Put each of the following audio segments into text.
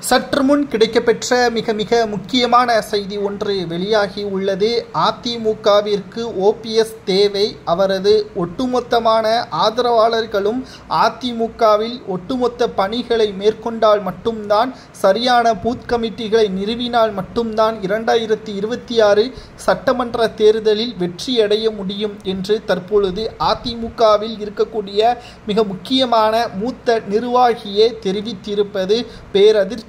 சற்று முன் கிடைக்கப்பெற்ற மிக மிக முக்கியமான செய்தி ஒன்று வெளியாகி உள்ளது. அதிமுகவிற்கு ஓபிஎஸ் தேவை. அவரது ஒட்டுமொத்தமான ஆதரவாளர்களும் அதிமுகவில் ஒட்டுமொத்த பணிகளை மேற்கொண்டால் மட்டும்தான், சரியான பூத் கமிட்டிகளை நிறுவினால் மட்டும்தான் 2026 சட்டமன்ற தேர்தலில் வெற்றியடைய முடியும் என்று தற்பொழுது அதிமுகவில் இருக்கக்கூடிய மிக முக்கியமான மூத்த நிர்வாகியே தெரிவித்திருப்பது பேரதிர்ச்சியை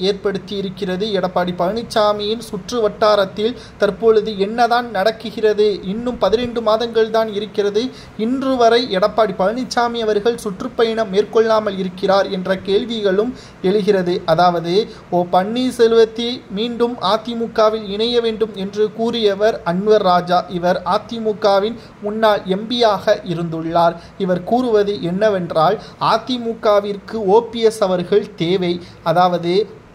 ஏற்படுத்தியிருக்கிறது. எடப்பாடி பழனிசாமியின் சுற்று வட்டாரத்தில் தற்பொழுது என்னதான் நடக்குகிறது? இன்னும் 12 மாதங்கள் தான் இருக்கிறது. இன்று வரை எடப்பாடி பழனிசாமி அவர்கள் சுற்றுப்பயணம் மேற்கொள்ளாமல் இருக்கிறார் என்ற கேள்விகளும் எழுகிறது. அதாவது பன்னீர்செல்வத்தை மீண்டும் அதிமுகவில் இணைய வேண்டும் என்று கூறியவர் அன்வர் ராஜா. இவர் அதிமுகவின் முன்னாள் எம்பியாக இருந்துள்ளார். இவர் கூறுவது என்னவென்றால், அதிமுகவிற்கு ஓபிஎஸ் அவர்கள் தேவை. அதாவது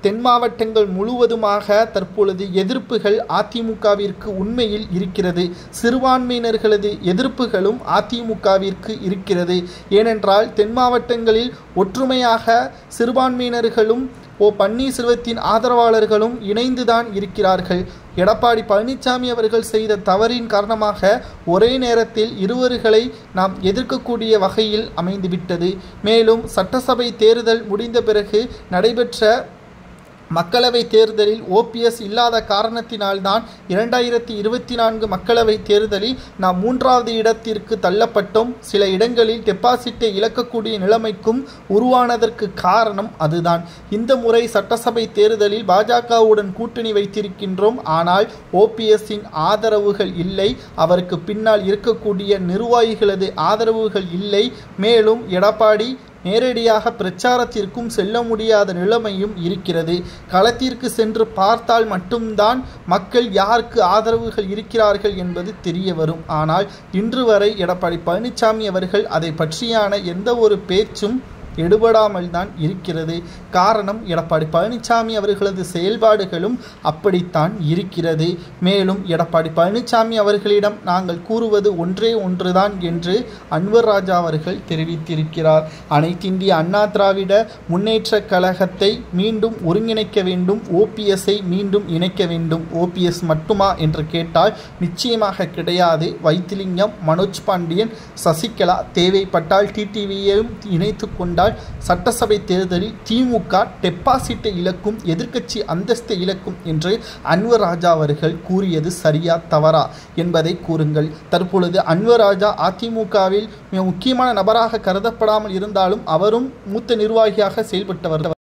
தென் மாவட்டங்கள் முழுவதுமாக தற்பொழுது எதிர்ப்புகள் அதிமுகவிற்கு உண்மையில் இருக்கிறது. சிறுபான்மையினர்களது எதிர்ப்புகளும் அதிமுகவிற்கு இருக்கிறது. ஏனென்றால் தென் மாவட்டங்களில் ஒற்றுமையாக சிறுபான்மையினர்களும் பன்னீர்செல்வத்தின் ஆதரவாளர்களும் இணைந்துதான் இருக்கிறார்கள். எடப்பாடி பழனிசாமி அவர்கள் செய்த தவறின் காரணமாக ஒரே நேரத்தில் இருவர்களை நாம் எதிர்க்கக்கூடிய வகையில் அமைந்துவிட்டது. மேலும் சட்டசபை தேர்தல் முடிந்த பிறகு நடைபெற்ற மக்களவை தேர்தலில் ஓபிஎஸ் இல்லாத காரணத்தினால்தான் 2024 மக்களவை தேர்தலில் நாம் 3வது இடத்திற்கு தள்ளப்பட்டோம். சில இடங்களில் டெபாசிட்டை இழக்கக்கூடிய நிலைமைக்கும் உருவானதற்கு காரணம் அதுதான். இந்த முறை சட்டசபை தேர்தலில் பாஜகவுடன் கூட்டணி வைத்திருக்கின்றோம். ஆனால் ஓபிஎஸ்ஸின் ஆதரவுகள் இல்லை. அவருக்கு பின்னால் இருக்கக்கூடிய நிர்வாகிகளது ஆதரவுகள் இல்லை. மேலும் எடப்பாடி நேரடியாக பிரச்சாரத்திற்கும் செல்ல முடியாத நிலைமையும் இருக்கிறது. களத்திற்கு சென்று பார்த்தால் மட்டும்தான் மக்கள் யாருக்கு ஆதரவுகள் இருக்கிறார்கள் என்பது தெரிய வரும். ஆனால் இன்று வரை எடப்பாடி பழனிசாமி அவர்கள் அதை பற்றியான எந்த ஒரு பேச்சும் எடுபடாமல் தான் இருக்கிறது. காரணம், எடப்பாடி பழனிசாமி அவர்களது செயல்பாடுகளும் அப்படித்தான் இருக்கிறது. மேலும் எடப்பாடி பழனிசாமி அவர்களிடம் நாங்கள் கூறுவது ஒன்றே ஒன்றுதான் என்று அன்வர் ராஜா அவர்கள் தெரிவித்திருக்கிறார். அனைத்திந்திய அண்ணா திராவிட முன்னேற்ற கழகத்தை மீண்டும் ஒருங்கிணைக்க வேண்டும். ஓபிஎஸ்ஐ மீண்டும் இணைக்க வேண்டும். ஓபிஎஸ் மட்டுமா என்று கேட்டால் நிச்சயமாக கிடையாது. வைத்திலிங்கம், மனோஜ் பாண்டியன், சசிகலா, தேவைப்பட்டால் டிடிவியையும் இணைத்து கொண்டால் சட்டசபை தேர்தலில் திமுக டெபாசிட்டை இழக்கும், எதிர்க்கட்சி அந்தஸ்தை இழக்கும் என்று அன்வர் ராஜா அவர்கள் கூறியது சரியா தவறா என்பதை கூறுங்கள். தற்பொழுது அன்வர் ராஜா அதிமுகவில் மிக முக்கியமான நபராக கருதப்படாமல் இருந்தாலும் அவரும் மூத்த நிர்வாகியாக செயல்பட்டவர்.